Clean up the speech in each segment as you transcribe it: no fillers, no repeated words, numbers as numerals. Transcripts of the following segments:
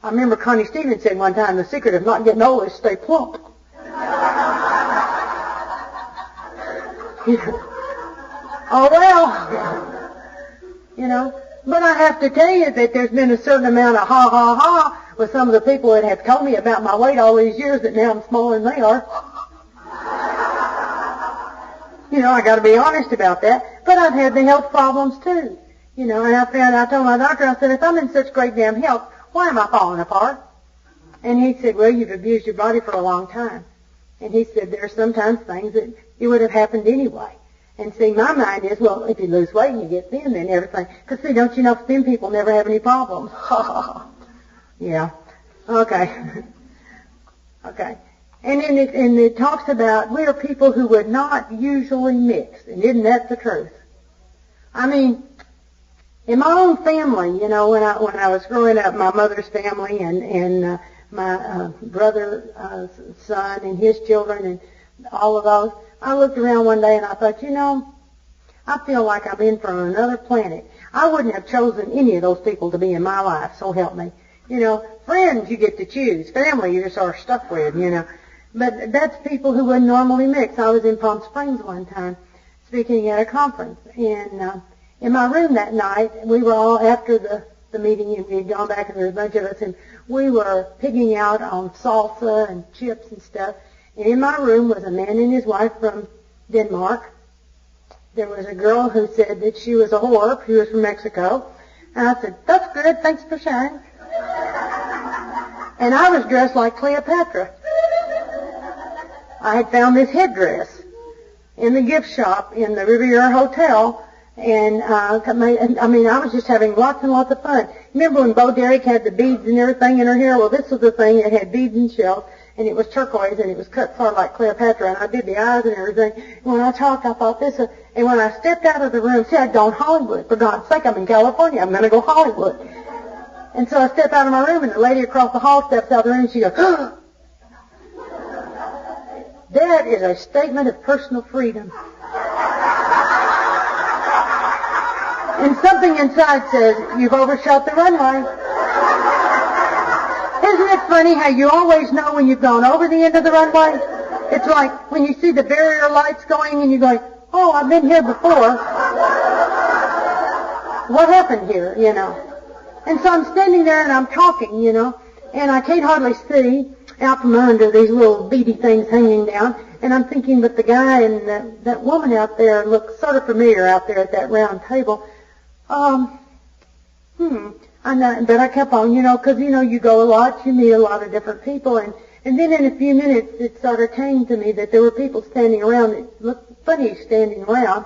I remember Connie Stevens said one time, the secret of not getting old is stay plump. Oh, well, but I have to tell you that there's been a certain amount of ha with some of the people that have told me about my weight all these years that now I'm smaller than they are. I got to be honest about that. But I've had the health problems too. And I told my doctor, I said, if I'm in such great damn health, why am I falling apart? And he said, well, you've abused your body for a long time. And he said, there are sometimes things that it would have happened anyway. And see, my mind is, well, if you lose weight and you get thin, then everything. Because see, don't you know, thin people never have any problems. Yeah. Okay. Okay. And then it talks about we are people who would not usually mix. And isn't that the truth? I mean, in my own family, when I was growing up, my mother's family and my brother's son and his children and all of those, I looked around one day and I thought, I feel like I'm in from another planet. I wouldn't have chosen any of those people to be in my life, so help me. Friends you get to choose. Family you just are stuck with, But that's people who wouldn't normally mix. I was in Palm Springs one time speaking at a conference. And in my room that night, we were all, after the meeting, and we had gone back and there was a bunch of us, and we were pigging out on salsa and chips and stuff. And in my room was a man and his wife from Denmark. There was a girl who said that she was a whore. She was from Mexico. And I said, that's good. Thanks for sharing. And I was dressed like Cleopatra. I had found this headdress in the gift shop in the Riviera Hotel. And, I was just having lots and lots of fun. Remember when Bo Derek had the beads and everything in her hair? Well, this was the thing. It had beads and shells. And it was turquoise, and it was cut sort of like Cleopatra, and I did the eyes and everything. And when I talked, I thought this, and when I stepped out of the room, see, I'd gone Hollywood. For God's sake, I'm in California. I'm going to go Hollywood. And so I step out of my room, and the lady across the hall steps out of the room, and she goes, that is a statement of personal freedom. And something inside says, you've overshot the runway. Isn't it funny how you always know when you've gone over the end of the runway? It's like when you see the barrier lights going and you're going, oh, I've been here before. What happened here, And so I'm standing there and I'm talking, and I can't hardly see out from under these little beady things hanging down. And I'm thinking, but the guy and that woman out there look sort of familiar out there at that round table. But I kept on, because, you go a lot, you meet a lot of different people, and then in a few minutes it sort of came to me that there were people standing around that looked funny standing around,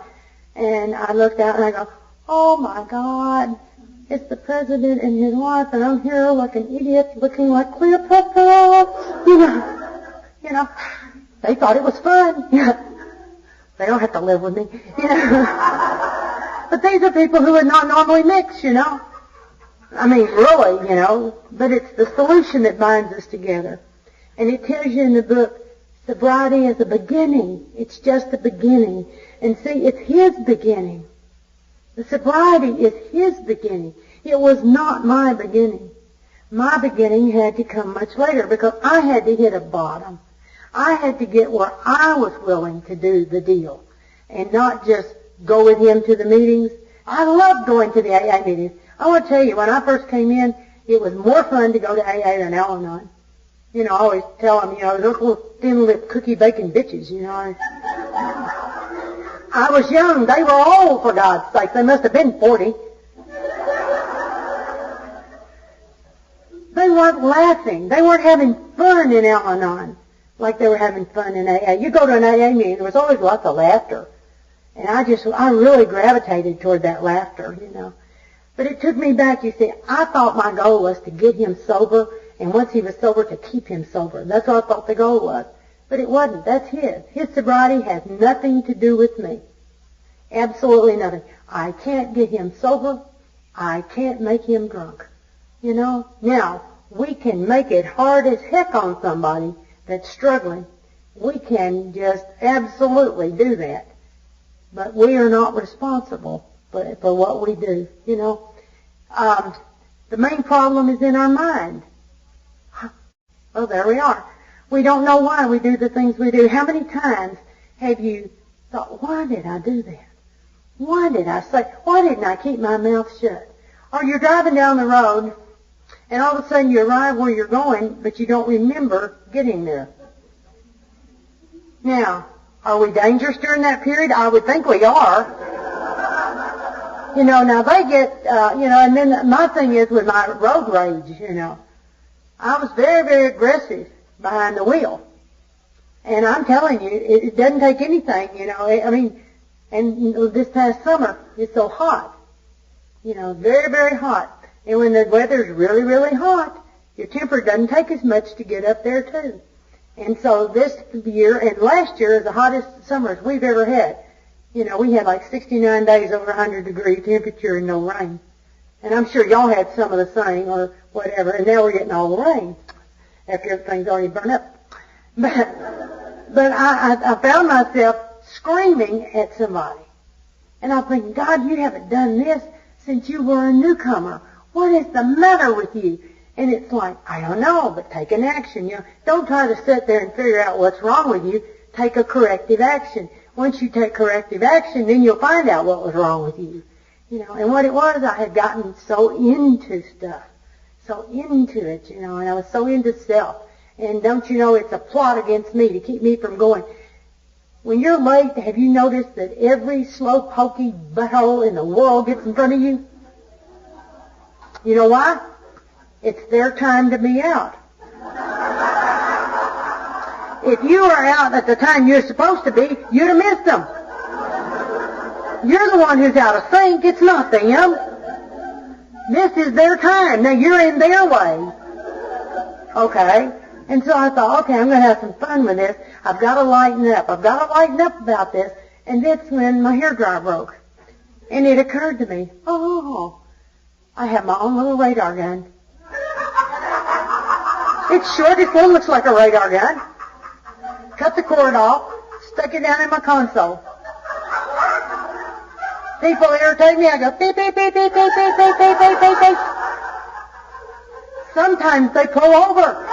and I looked out and I go, oh my God, it's the president and his wife, and I'm here like an idiot looking like Cleopatra, they thought it was fun, they don't have to live with me, But these are people who would not normally mix, I mean, really, but it's the solution that binds us together. And it tells you in the book, sobriety is a beginning. It's just a beginning. And see, it's his beginning. The sobriety is his beginning. It was not my beginning. My beginning had to come much later because I had to hit a bottom. I had to get where I was willing to do the deal and not just go with him to the meetings. I loved going to the AA meetings. I want to tell you, when I first came in, it was more fun to go to AA than Al-Anon. I always tell them, those little thin-lipped cookie-baking bitches, I was young. They were old, for God's sake. They must have been 40. They weren't laughing. They weren't having fun in Al-Anon like they were having fun in AA. You go to an AA meeting, there was always lots of laughter. And I really gravitated toward that laughter, But it took me back, you see. I thought my goal was to get him sober, and once he was sober, to keep him sober. That's what I thought the goal was. But it wasn't. That's his. His sobriety has nothing to do with me. Absolutely nothing. I can't get him sober. I can't make him drunk. Now, we can make it hard as heck on somebody that's struggling. We can just absolutely do that. But we are not responsible for what we do, The main problem is in our mind. Well, there we are. We don't know why we do the things we do. How many times have you thought, why did I do that? Why did I say, why didn't I keep my mouth shut? Or you're driving down the road, and all of a sudden you arrive where you're going, but you don't remember getting there. Now, are we dangerous during that period? I would think we are. Now they get, and then my thing is with my road rage, I was very, very aggressive behind the wheel. And I'm telling you, it doesn't take anything, and this past summer, it's so hot, very, very hot. And when the weather's really, really hot, your temper doesn't take as much to get up there too. And so this year, and last year is the hottest summers we've ever had. We had like 69 days over 100-degree temperature and no rain. And I'm sure y'all had some of the same or whatever, and now we're getting all the rain after everything's already burned up. But I found myself screaming at somebody. And I'm thinking, God, you haven't done this since you were a newcomer. What is the matter with you? And it's like, I don't know, but take an action. Don't try to sit there and figure out what's wrong with you. Take a corrective action. Once you take corrective action, then you'll find out what was wrong with you. And what it was, I had gotten so into stuff, so into it, and I was so into self. And don't you know, it's a plot against me to keep me from going. When you're late, have you noticed that every slow pokey butthole in the world gets in front of you? You know why? It's their time to be out. If you were out at the time you're supposed to be, you'd have missed them. You're the one who's out of sync. It's not them. This is their time. Now you're in their way. Okay? And so I thought, okay, I'm going to have some fun with this. I've got to lighten up. I've got to lighten up about this. And that's when my hairdryer broke. And it occurred to me, I have my own little radar gun. It's short. It looks like a radar gun. Cut the cord off, stuck it down in my console. People irritate me. I go beep, beep, beep, beep, beep, beep, beep, beep, beep, beep, beep. Sometimes they pull over.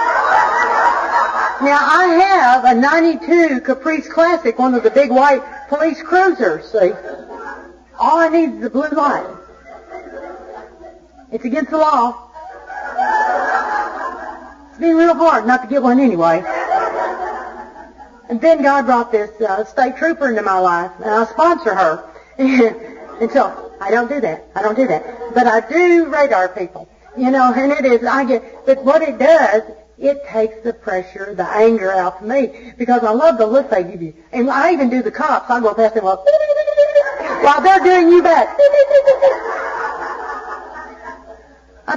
Now I have a 92 Caprice Classic, one of the big white police cruisers, see. All I need is the blue light. It's against the law. It's been real hard not to get one anyway. And then God brought this state trooper into my life, and I sponsor her. And so I don't do that. But I do radar people, and it is, but what it does, it takes the pressure, the anger out of me, because I love the look they give you. And I even do the cops. I go past them while they're doing you back. I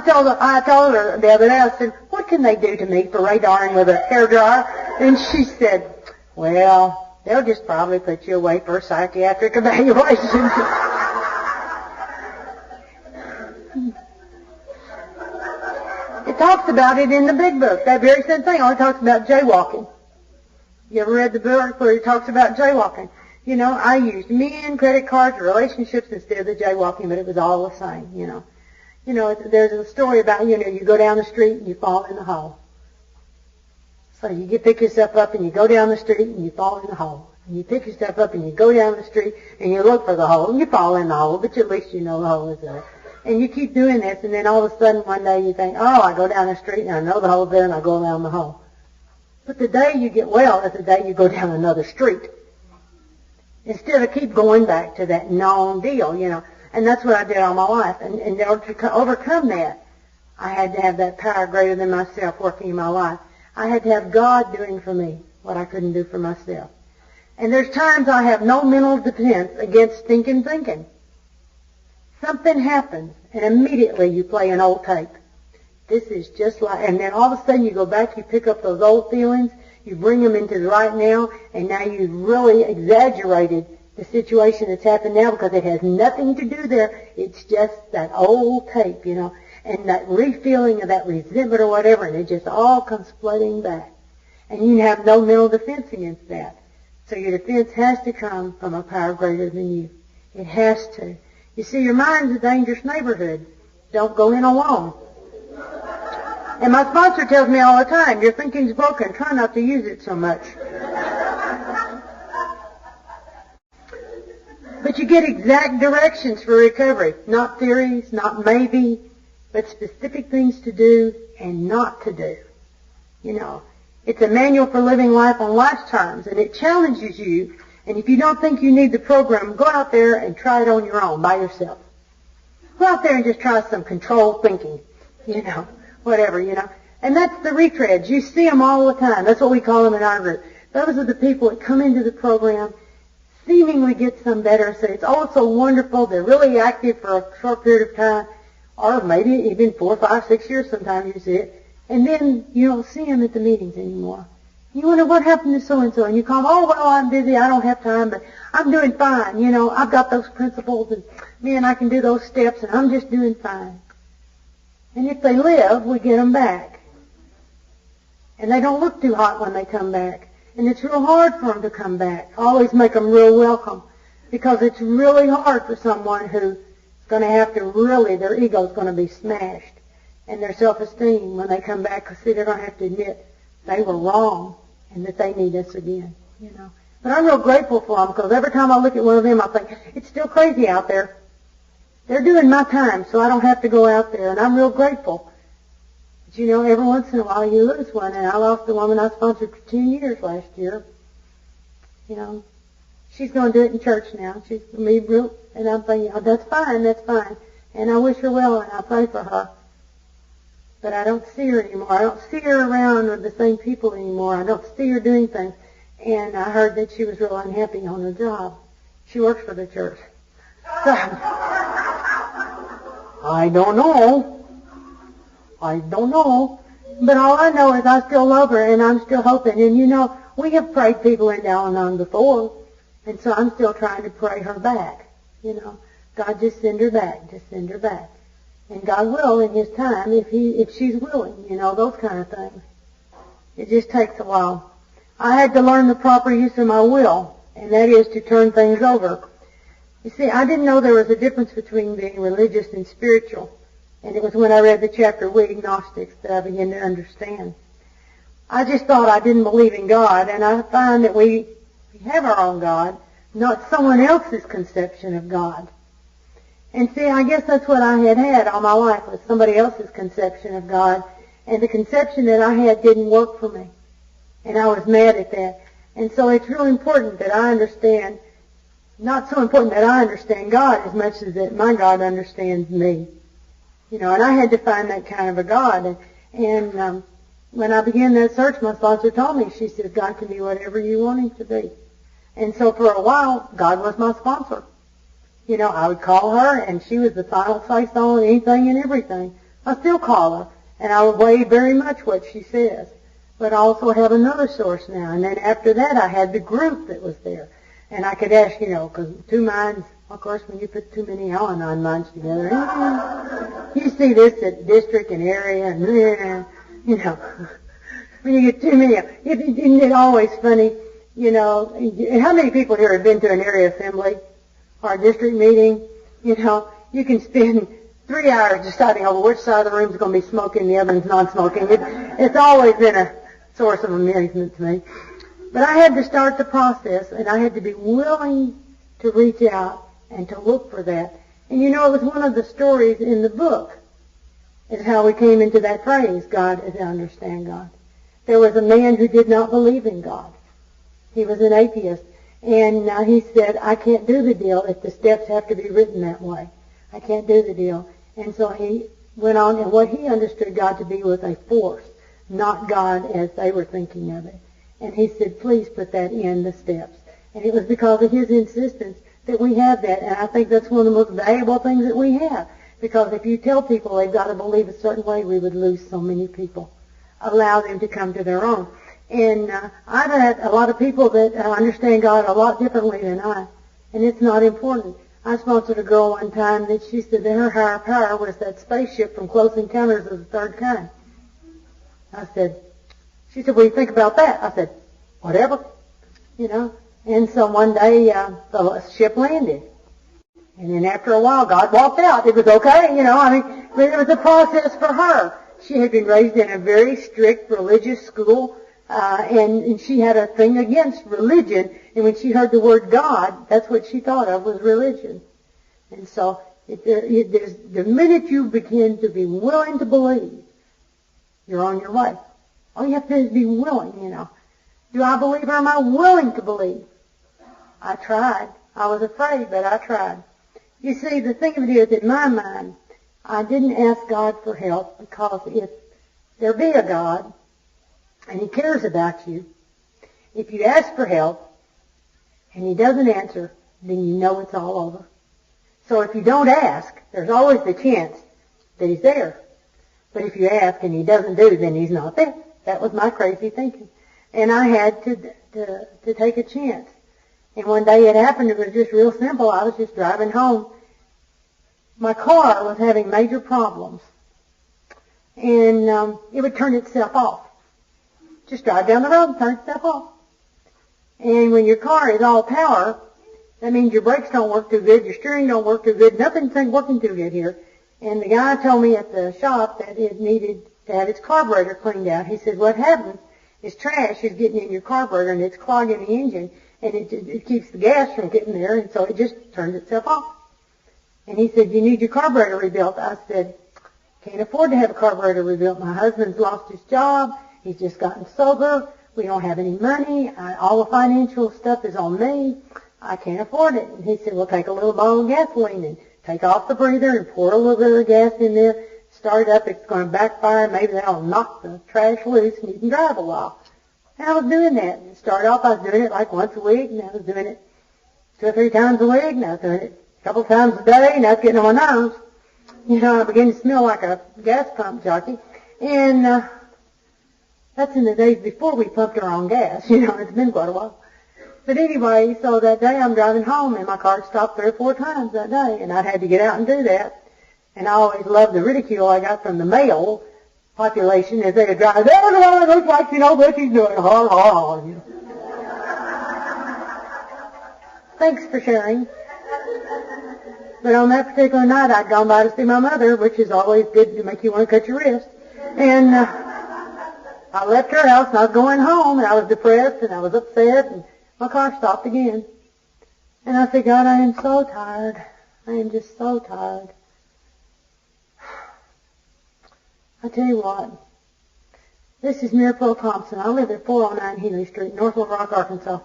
told her the other day, I said, what can they do to me for radaring with a hairdryer? And she said, well, they'll just probably put you away for a psychiatric evaluation. It talks about it in the big book. That very same thing only talks about jaywalking. You ever read the book where it talks about jaywalking? I used men, credit cards, relationships instead of the jaywalking, but it was all the same, There's a story about, you go down the street and you fall in the hole. So you pick yourself up and you go down the street and you fall in the hole. And you pick yourself up and you go down the street and you look for the hole and you fall in the hole, but at least you know the hole is there. And you keep doing this, and then all of a sudden one day you think, I go down the street and I know the hole's there and I go around the hole. But the day you get well is the day you go down another street. Instead of keep going back to that known deal, And that's what I did all my life. And in order to overcome that, I had to have that power greater than myself working in my life. I had to have God doing for me what I couldn't do for myself. And there's times I have no mental defense against stinking thinking. Something happens, and immediately you play an old tape. This is just like, and then all of a sudden you go back, you pick up those old feelings, you bring them into the right now, and now you've really exaggerated the situation that's happened now because it has nothing to do there. It's just that old tape, and that refeeling of that resentment or whatever, and it just all comes flooding back. And you have no mental defense against that. So your defense has to come from a power greater than you. It has to. You see, your mind's a dangerous neighborhood. Don't go in alone. And my sponsor tells me all the time, your thinking's broken. Try not to use it so much. But you get exact directions for recovery. Not theories, not maybe, but specific things to do and not to do. You know, it's a manual for living life on life's terms, and it challenges you. And if you don't think you need the program, go out there and try it on your own, by yourself. Go out there and just try some controlled thinking, you know, whatever, you know. And that's the retreads. You see them all the time. That's what we call them in our group. Those are the people that come into the program, seemingly get some better, say it's oh so wonderful, they're really active for a short period of time, or maybe even 4, 5, 6 years sometimes you see it, and then you don't see them at the meetings anymore. You wonder what happened to so-and-so, and you call them, oh, well, I'm busy, I don't have time, but I'm doing fine, you know, I've got those principles, and man, I can do those steps, and I'm just doing fine. And if they live, we get them back. And they don't look too hot when they come back. And it's real hard for them to come back. I always make them real welcome, because it's really hard for someone who's going to have to really, their ego's going to be smashed, and their self-esteem when they come back, because see, they're going to have to admit they were wrong and that they need us again, you know. But I'm real grateful for them, because every time I look at one of them, I think, it's still crazy out there. They're doing my time, so I don't have to go out there, and I'm real grateful. But you know, every once in a while you lose one, and I lost the woman I sponsored for 10 years last year. You know, she's going to do it in church now. She's me real, and I'm thinking, oh, that's fine, and I wish her well, and I pray for her. But I don't see her anymore. I don't see her around with the same people anymore. I don't see her doing things. And I heard that she was real unhappy on her job. She works for the church. So, I don't know. But all I know is I still love her, and I'm still hoping. And you know, we have prayed people into Al-Anon before, and so I'm still trying to pray her back. You know, God, just send her back. And God will in His time if she's willing, you know, those kind of things. It just takes a while. I had to learn the proper use of my will, and that is to turn things over. You see, I didn't know there was a difference between being religious and spiritual, and it was when I read the chapter, We Agnostics, that I began to understand. I just thought I didn't believe in God, and I find that we have our own God, not someone else's conception of God. And see, I guess that's what I had all my life, was somebody else's conception of God. And the conception that I had didn't work for me. And I was mad at that. And so it's really important that I understand, not so important that I understand God as much as that my God understands me. You know, and I had to find that kind of a God. And when I began that search, my sponsor told me, she says, God can be whatever you want Him to be. And so for a while, God was my sponsor. You know, I would call her, and she was the final say-so on anything and everything. I still call her, and I would weigh very much what she says. But I also have another source now. And then after that, I had the group that was there. And I could ask, you know, because two minds, of course, when you put too many Al-Anon minds together, you see this at district and area, and, you know, when you get too many, isn't it always funny, you know, how many people here have been to an area assembly? Or a district meeting, you know, you can spend 3 hours deciding over which side of the room is going to be smoking, the other one's non-smoking. It's always been a source of amusement to me. But I had to start the process, and I had to be willing to reach out and to look for that. And you know, it was one of the stories in the book, is how we came into that phrase, God as I understand God. There was a man who did not believe in God. He was an atheist. And he said, I can't do the deal if the steps have to be written that way. I can't do the deal. And so he went on, and what he understood God to be was a force, not God as they were thinking of it. And he said, please put that in the steps. And it was because of his insistence that we have that. And I think that's one of the most valuable things that we have. Because if you tell people they've got to believe a certain way, we would lose so many people. Allow them to come to their own. And I've had a lot of people that understand God a lot differently than I, and it's not important. I sponsored a girl one time that she said that her higher power was that spaceship from Close Encounters of the Third Kind. She said, what do you think about that? I said, whatever, you know. And so one day the ship landed. And then after a while, God walked out. It was okay, you know. I mean, it was a process for her. She had been raised in a very strict religious school, and she had a thing against religion. And when she heard the word God, that's what she thought of was religion. And so the minute you begin to be willing to believe, you're on your way. All you have to do is be willing, you know. Do I believe or am I willing to believe? I tried. I was afraid, but I tried. You see, the thing of it is, in my mind, I didn't ask God for help because if there be a God and He cares about you, if you ask for help and He doesn't answer, then you know it's all over. So if you don't ask, there's always the chance that He's there. But if you ask and He doesn't do, then He's not there. That was my crazy thinking. And I had to take a chance. And one day it happened, it was just real simple. I was just driving home. My car was having major problems. And it would turn itself off. Just drive down the road and turn itself off. And when your car is all power, that means your brakes don't work too good, your steering don't work too good, nothing's working too good here. And the guy told me at the shop that it needed to have its carburetor cleaned out. He said, what happens is trash is getting in your carburetor and it's clogging the engine, and it keeps the gas from getting there, and so it just turns itself off. And he said, you need your carburetor rebuilt. I said, can't afford to have a carburetor rebuilt. My husband's lost his job. He's just gotten sober. We don't have any money. All the financial stuff is on me. I can't afford it. And he said, well, take a little bottle of gasoline and take off the breather and pour a little bit of gas in there. Start it up. It's going to backfire. Maybe that'll knock the trash loose and you can drive a while. And I was doing that. And started off, I was doing it like once a week, and I was doing it 2 or 3 times a week, and I was doing it a couple times a day, and that's getting on my nerves. You know, I began to smell like a gas pump jockey. And that's in the days before we pumped our own gas. You know, it's been quite a while. But anyway, so that day I'm driving home, and my car stopped 3 or 4 times that day, and I had to get out and do that. And I always loved the ridicule I got from the male population as they would drive, there the one looks like she knows what she's doing. Ha, ha, ha. You know. Thanks for sharing. But on that particular night, I'd gone by to see my mother, which is always good to make you want to cut your wrist. And I left her house, and I was going home, and I was depressed, and I was upset, and my car stopped again. And I said, God, I am so tired. I am just so tired. I tell you what, this is Miracle Thompson. I live at 409 Healy Street, North Little Rock, Arkansas.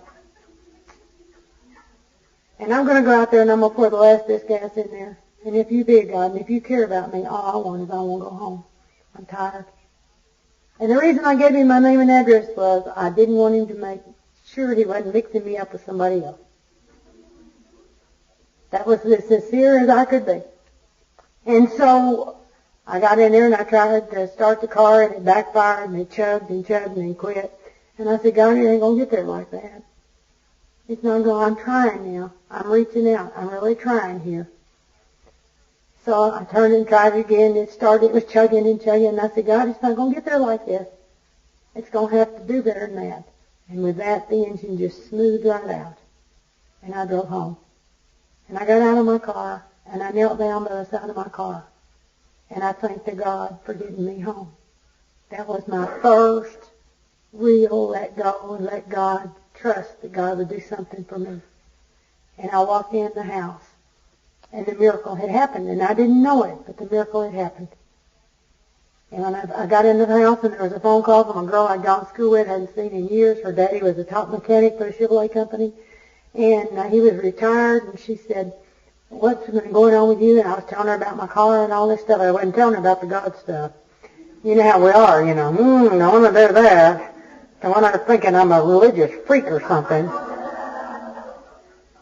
And I'm going to go out there and I'm going to pour the last bit of gas in there. And if you be a God and if you care about me, all I want is I want to go home. I'm tired. And the reason I gave him my name and address was I didn't want him to make sure he wasn't mixing me up with somebody else. That was as sincere as I could be. And so I got in there and I tried to start the car and it backfired and it chugged and chugged and then quit. And I said, God, you ain't going to get there like that. It's not going, I'm trying now. I'm reaching out. I'm really trying here. So I turned and tried it again. It started, it was chugging and chugging. And I said, God, it's not going to get there like this. It's going to have to do better than that. And with that, the engine just smoothed right out. And I drove home. And I got out of my car and I knelt down by the side of my car. And I thanked to God for getting me home. That was my first real let go and let God trust that God would do something for me. And I walked in the house, and the miracle had happened, and I didn't know it, but the miracle had happened. And when I got into the house, and there was a phone call from a girl I'd gone to school with, hadn't seen in years. Her daddy was a top mechanic for a Chevrolet company, and he was retired, and she said, what's been going on with you? And I was telling her about my car and all this stuff. I wasn't telling her about the God stuff. You know how we are, you know. Don't want to do that. Don't want her thinking I'm a religious freak or something.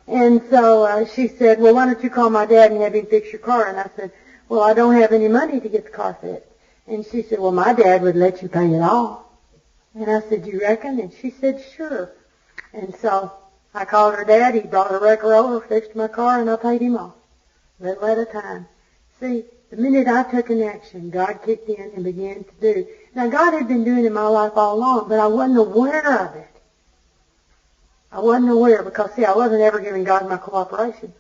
And so she said, well, why don't you call my dad and have him fix your car? And I said, well, I don't have any money to get the car fixed. And she said, well, my dad would let you pay it off. And I said, you reckon? And she said, sure. And so I called her dad. He brought a wrecker over, fixed my car, and I paid him off. Little at a time. See, the minute I took an action, God kicked in and began to do. Now, God had been doing it in my life all along, but I wasn't aware of it. I wasn't aware because, see, I wasn't ever giving God my cooperation.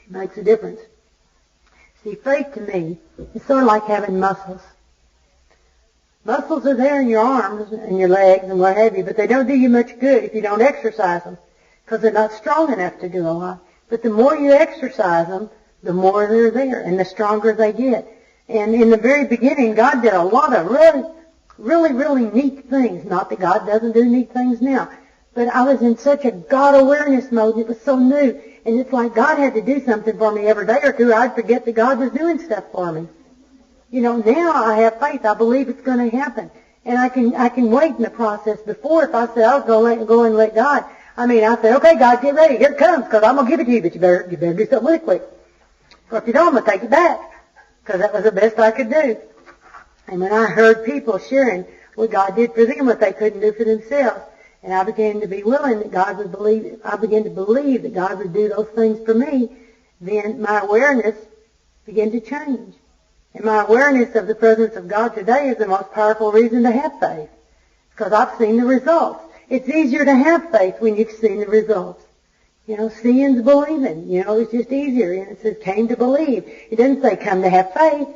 It makes a difference. See, faith to me is sort of like having muscles. Muscles are there in your arms and your legs and what have you, but they don't do you much good if you don't exercise them, because they're not strong enough to do a lot. But the more you exercise them, the more they're there and the stronger they get. And in the very beginning, God did a lot of really neat things. Not that God doesn't do neat things now. But I was in such a God awareness mode. It was so new. And it's like God had to do something for me every day or two. I'd forget that God was doing stuff for me. You know, now I have faith. I believe it's going to happen. And I can wait in the process. Before, if I said I was going to go and let God, I said, okay, God, get ready. Here it comes, because I'm going to give it to you, but you better do something with it quick. Or if you don't, I'm going to take it back, because that was the best I could do. And when I heard people sharing what God did for them, what they couldn't do for themselves, and I began to be willing that God would believe, I began to believe that God would do those things for me, then my awareness began to change. And my awareness of the presence of God today is the most powerful reason to have faith, because I've seen the results. It's easier to have faith when you've seen the results. You know, seeing's believing. You know, it's just easier. And it says came to believe. It doesn't say come to have faith.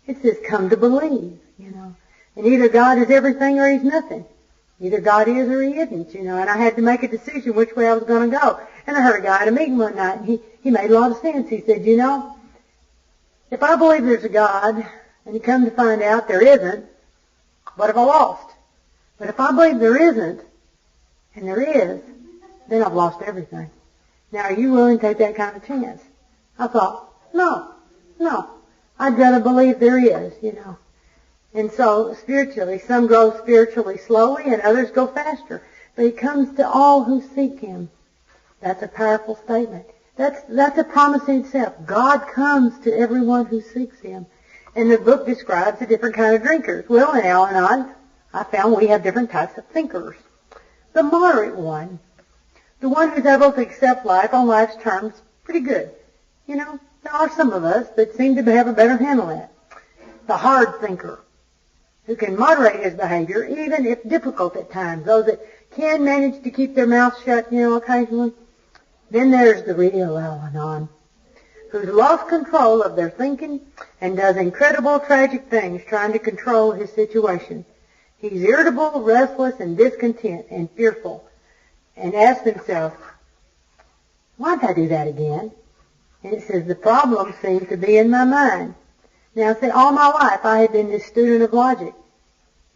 It says come to believe, you know. And either God is everything or He's nothing. Either God is or He isn't, you know. And I had to make a decision which way I was going to go. And I heard a guy at a meeting one night, and he made a lot of sense. He said, you know, if I believe there's a God, and you come to find out there isn't, what have I lost? But if I believe there isn't, and there is, then I've lost everything. Now, are you willing to take that kind of chance? I thought, no. I'd rather believe there is, you know. And so, spiritually, some grow spiritually slowly and others go faster. But He comes to all who seek Him. That's a powerful statement. That's a promise in itself. God comes to everyone who seeks Him. And the book describes the different kind of drinkers. Well, in Al-Anon, I found we have different types of thinkers. The moderate one, the one who's able to accept life on life's terms, pretty good. You know, there are some of us that seem to have a better handle on it. The hard thinker, who can moderate his behavior, even if difficult at times. Those that can manage to keep their mouth shut, you know, occasionally. Then there's the real Al-Anon, who's lost control of their thinking and does incredible, tragic things trying to control his situation. He's irritable, restless, and discontent, and fearful, and asks himself, why did I do that again? And it says, the problem seems to be in my mind. Now, see, all my life I have been this student of logic.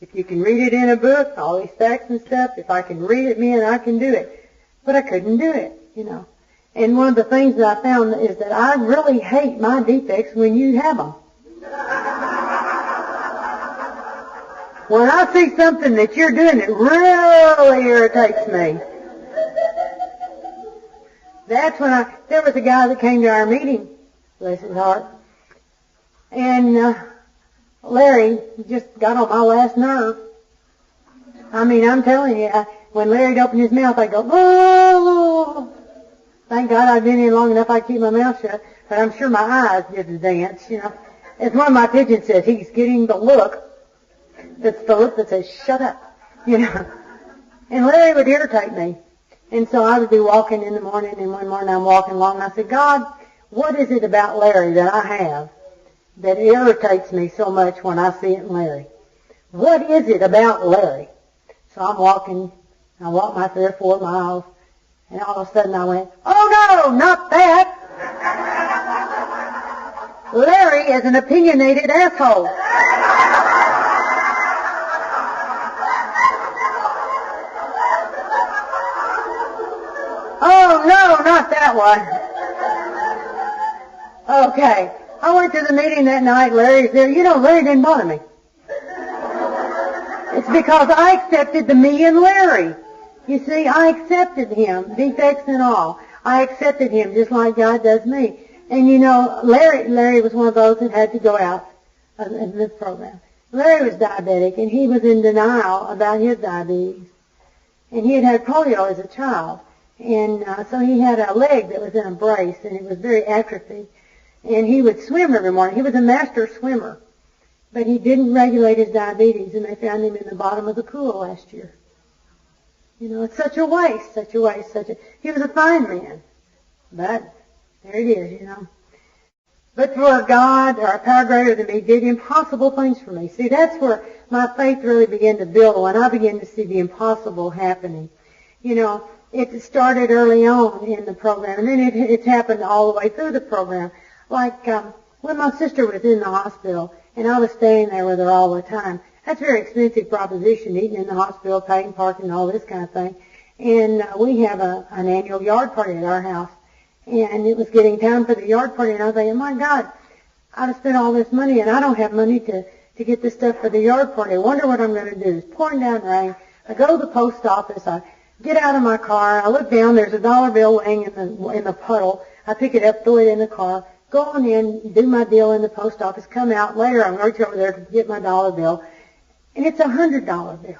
If you can read it in a book, all these facts and stuff, if I can read it, man, I can do it. But I couldn't do it, you know. And one of the things that I found is that I really hate my defects when you have them. When I see something that you're doing that really irritates me, that's when there was a guy that came to our meeting, bless his heart, and Larry just got on my last nerve. I mean, I'm telling you, when Larry'd open his mouth, I'd go, oh! Thank God I've been in long enough I keep my mouth shut, but I'm sure my eyes did the dance, you know. As one of my pigeons says, he's getting the look. That's the look that says, shut up, you know. And Larry would irritate me. And so I would be walking in the morning, and one morning I'm walking along, and I said, God, what is it about Larry that I have that irritates me so much when I see it in Larry? What is it about Larry? So I'm walking, I walked my 3 or 4 miles, and all of a sudden I went, oh no, not that! Larry is an opinionated asshole. Oh no, not that one. Okay. I went to the meeting that night. Larry's there. You know, Larry didn't bother me. It's because I accepted the me and Larry. You see, I accepted him, defects and all. I accepted him just like God does me. And you know, Larry was one of those that had to go out in this program. Larry was diabetic, and he was in denial about his diabetes. And he had polio as a child. And so he had a leg that was in a brace, and it was very atrophied. And he would swim every morning. He was a master swimmer. But he didn't regulate his diabetes, and they found him in the bottom of the pool last year. You know, it's such a waste, he was a fine man. But there it is, you know. but for a God or a power greater than me did impossible things for me. See, that's where my faith really began to build when I began to see the impossible happening. You know, it started early on in the program, and then it's happened all the way through the program. Like when my sister was in the hospital, and I was staying there with her all the time. That's a very expensive proposition, eating in the hospital, paying parking, all this kind of thing. And we have an annual yard party at our house. And it was getting time for the yard party, and I was thinking, my God, I've spent all this money, and I don't have money to get this stuff for the yard party. I wonder what I'm going to do. It's pouring down rain. I go to the post office. I get out of my car. I look down. There's a dollar bill laying in the puddle. I pick it up, throw it in the car, go on in, do my deal in the post office, come out. Later, I'm going to reach over there to get my dollar bill, and it's $100 bill.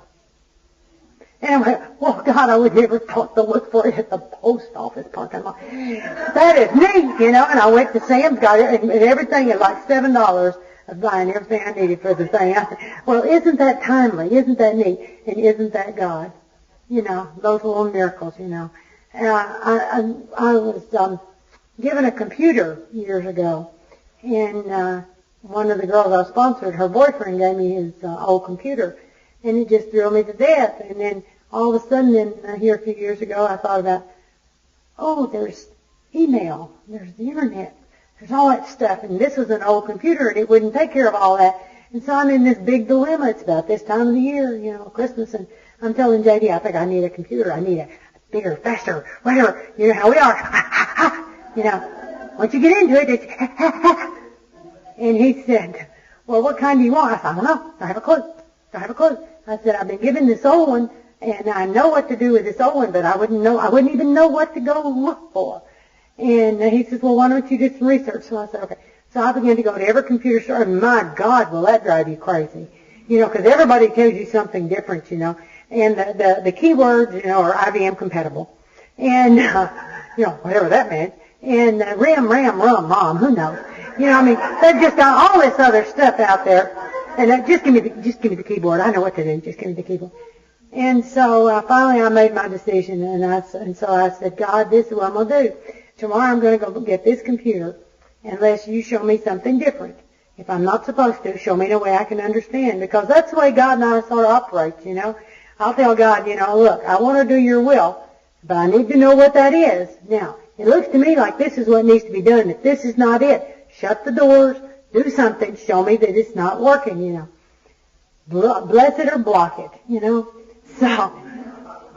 And I went, well, God, I would never thought to look for it at the post office parking lot. That is neat, you know. And I went to Sam's, got it, and everything at like $7 of buying everything I needed for the thing. I said, well, isn't that timely? Isn't that neat? And isn't that God? You know, those little miracles, you know. I was given a computer years ago, and one of the girls I sponsored, her boyfriend gave me his old computer. And it just thrilled me to death. And then all of a sudden, here a few years ago, I thought about, oh, there's email, there's the internet, there's all that stuff. And this was an old computer, and it wouldn't take care of all that. And so I'm in this big dilemma. It's about this time of the year, you know, Christmas. And I'm telling JD, I think I need a computer. I need a bigger, faster, whatever. You know how we are. You know, once you get into it, it's And he said, well, what kind do you want? I said, I don't know. I have a clue. I have a clue. I said, I've been given this old one, and I know what to do with this old one, but I wouldn't even know what to go look for. And he says, well, why don't you do some research? So I said, okay. So I began to go to every computer store, and my God, will that drive you crazy. You know, because everybody tells you something different, you know. And the keywords, you know, are IBM compatible. And, you know, whatever that meant. And RAM, ROM, who knows. You know, I mean, they've just got all this other stuff out there. And just give me the keyboard. I know what to do. Just give me the keyboard. And so finally I made my decision, and so I said, God, this is what I'm going to do. Tomorrow I'm going to go get this computer unless you show me something different. If I'm not supposed to, show me in a way I can understand, because that's the way God and I sort of operate, you know. I'll tell God, you know, look, I want to do your will, but I need to know what that is. Now, it looks to me like this is what needs to be done. If this is not it, shut the doors. Do something, show me that it's not working, you know. Bless it or block it, you know. So,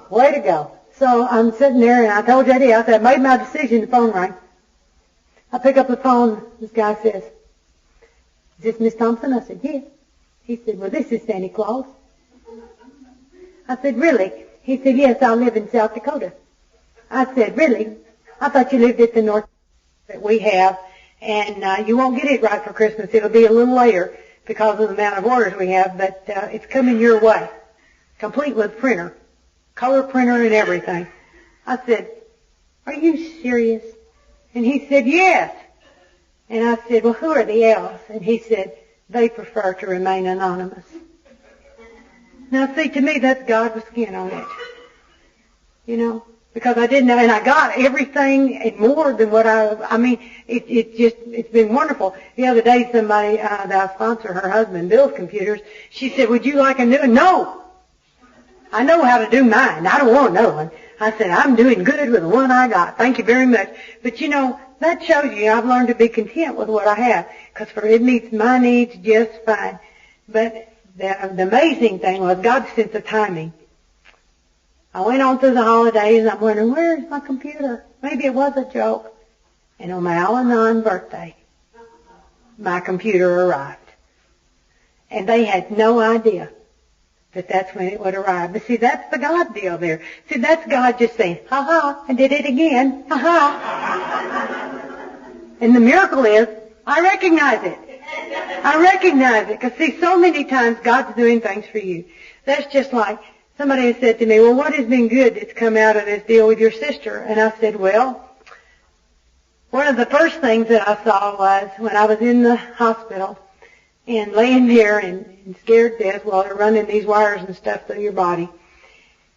way to go. So I'm sitting there, and I told JD, I said, I made my decision, the phone rang. I pick up the phone, this guy says, is this Miss Thompson? I said, yes. He said, well, this is Santa Claus. I said, really? He said, yes, I live in South Dakota. I said, really? I thought you lived at the north that we have. And you won't get it right for Christmas. It'll be a little later because of the amount of orders we have, but it's coming your way, complete with printer, color printer and everything. I said, are you serious? And he said, yes. And I said, well, who are the elves? And he said, they prefer to remain anonymous. Now, see, to me, that's God with skin on it, you know. Because I didn't know, and I got everything and more than what it's been wonderful. The other day, somebody that I sponsor, her husband, Bill's computers, she said, would you like a new one? No. I know how to do mine. I don't want another one. I said, I'm doing good with the one I got. Thank you very much. But, you know, that shows you I've learned to be content with what I have, because it meets my needs just fine. But the amazing thing was God's sense of timing. I went on through the holidays, and I'm wondering, where's my computer? Maybe it was a joke. And on my Al-Anon birthday, my computer arrived. And they had no idea that that's when it would arrive. But see, that's the God deal there. See, that's God just saying, ha-ha, I did it again, ha-ha. And the miracle is, I recognize it. I recognize it. Because see, so many times God's doing things for you. That's just like, somebody has said to me, well, what has been good that's come out of this deal with your sister? And I said, well, one of the first things that I saw was when I was in the hospital and laying there and scared to death while they're running these wires and stuff through your body,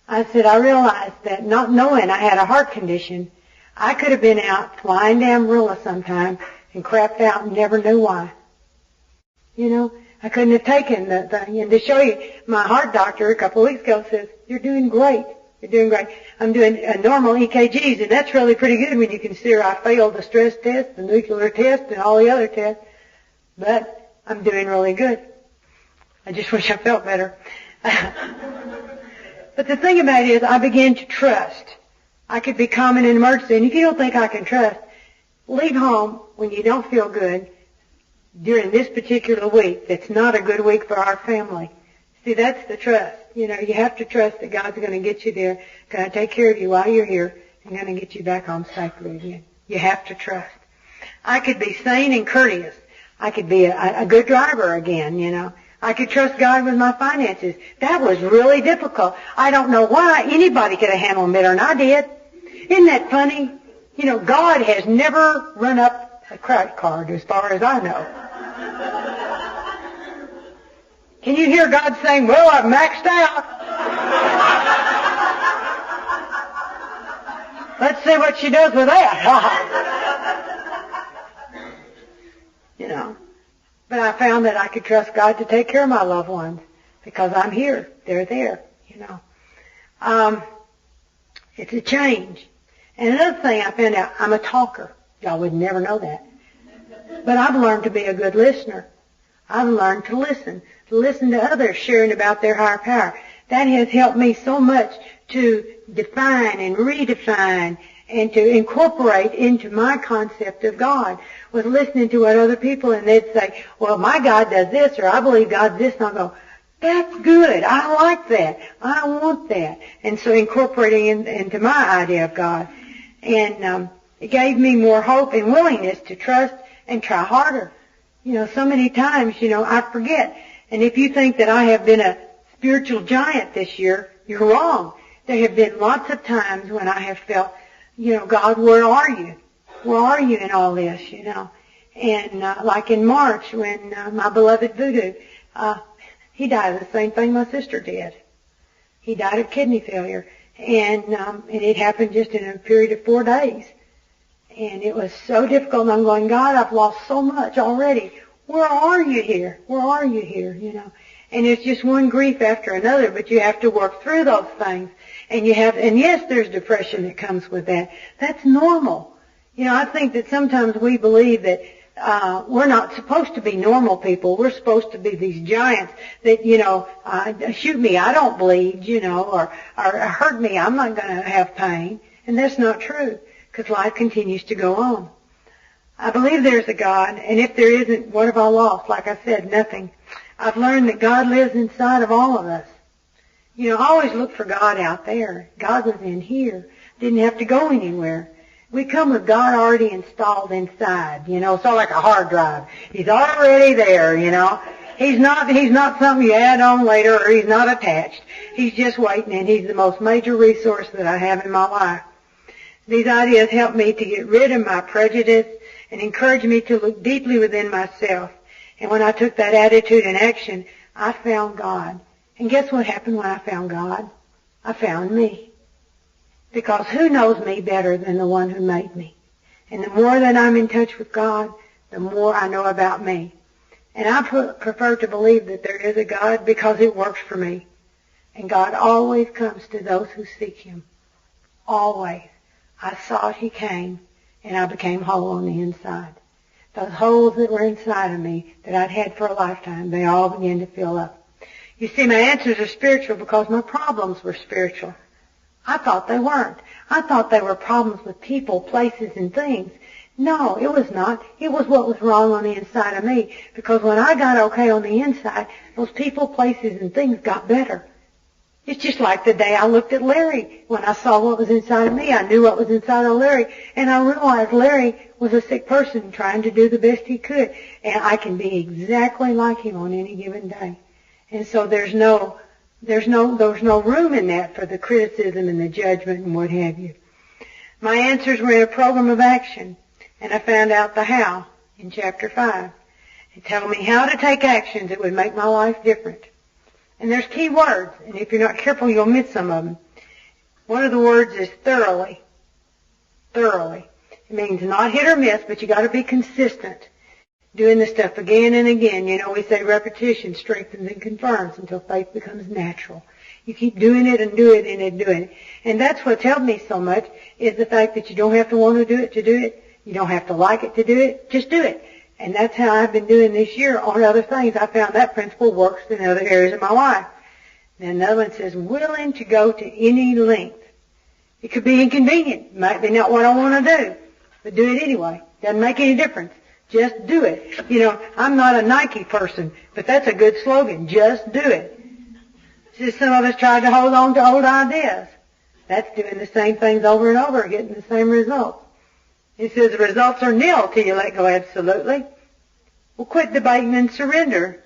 I said, I realized that not knowing I had a heart condition, I could have been out flying to Amarillo sometime and crapped out and never knew why. You know, I couldn't have taken the thing. And to show you, my heart doctor a couple of weeks ago says, you're doing great. You're doing great. I'm doing normal EKGs, and that's really pretty good when you consider I failed the stress test, the nuclear test, and all the other tests. But I'm doing really good. I just wish I felt better. But the thing about it is I began to trust. I could be calm in an emergency, and if you don't think I can trust, leave home when you don't feel good during this particular week. That's not a good week for our family. See, that's the trust. You know, you have to trust that God's going to get you there, going to take care of you while you're here, and going to get you back home safely again. You have to trust. I could be sane and courteous. I could be a good driver again, you know. I could trust God with my finances. That was really difficult. I don't know why anybody could have handled them better than I did. Isn't that funny? You know, God has never run up a credit card as far as I know. Can you hear God saying, well, I've maxed out. Let's see what she does with that. You know. But I found that I could trust God to take care of my loved ones because I'm here. They're there, you know. It's a change. And another thing I found out, I'm a talker. Y'all would never know that. But I've learned to be a good listener. I've learned to listen to others sharing about their higher power. That has helped me so much to define and redefine and to incorporate into my concept of God, was listening to what other people, and they'd say, well, my God does this, or I believe God's this, and I'll go, that's good. I like that. I want that. And so incorporating into my idea of God. And it gave me more hope and willingness to trust and try harder. You know, so many times, you know, I forget. And if you think that I have been a spiritual giant this year, you're wrong. There have been lots of times when I have felt, you know, God, where are you? Where are you in all this, you know? And like in March when my beloved Voodoo, he died of the same thing my sister did. He died of kidney failure. And it happened just in a period of 4 days. And it was so difficult. And I'm going, God, I've lost so much already. Where are you here? Where are you here, you know? And it's just one grief after another, but you have to work through those things. And yes, there's depression that comes with that. That's normal. You know, I think that sometimes we believe that we're not supposed to be normal people. We're supposed to be these giants that, you know, shoot me, I don't bleed, you know, or hurt me, I'm not going to have pain. And that's not true, because life continues to go on. I believe there's a God, and if there isn't, what have I lost? Like I said, nothing. I've learned that God lives inside of all of us. You know, I always look for God out there. God was in here. Didn't have to go anywhere. We come with God already installed inside, you know, so like a hard drive. He's already there, you know. He's not something you add on later, or he's not attached. He's just waiting, and he's the most major resource that I have in my life. These ideas help me to get rid of my prejudice and encourage me to look deeply within myself. And when I took that attitude in action, I found God. And guess what happened when I found God? I found me. Because who knows me better than the one who made me? And the more that I'm in touch with God, the more I know about me. And I prefer to believe that there is a God because it works for me. And God always comes to those who seek Him. Always. I sought, He came, and I became whole on the inside. Those holes that were inside of me that I'd had for a lifetime, they all began to fill up. You see, my answers are spiritual because my problems were spiritual. I thought they weren't. I thought they were problems with people, places, and things. No, it was not. It was what was wrong on the inside of me. Because when I got okay on the inside, those people, places, and things got better. It's just like the day I looked at Larry. When I saw what was inside of me, I knew what was inside of Larry. And I realized Larry was a sick person trying to do the best he could. And I can be exactly like him on any given day. And so there's no room in that for the criticism and the judgment and what have you. My answers were in a program of action, and I found out the how in chapter 5. It told me how to take actions that would make my life different. And there's key words, and if you're not careful, you'll miss some of them. One of the words is thoroughly. Thoroughly. It means not hit or miss, but you got to be consistent. Doing the stuff again and again. You know, we say repetition strengthens and confirms until faith becomes natural. You keep doing it and doing it and doing it. And that's what's helped me so much, is the fact that you don't have to want to do it to do it. You don't have to like it to do it. Just do it. And that's how I've been doing this year on other things. I found that principle works in other areas of my life. And another one says, willing to go to any length. It could be inconvenient. Might be not what I want to do. But do it anyway. Doesn't make any difference. Just do it. You know, I'm not a Nike person, but that's a good slogan. Just do it. Just some of us tried to hold on to old ideas. That's doing the same things over and over, getting the same results. It says the results are nil till you let go absolutely. Well, quit debating and surrender.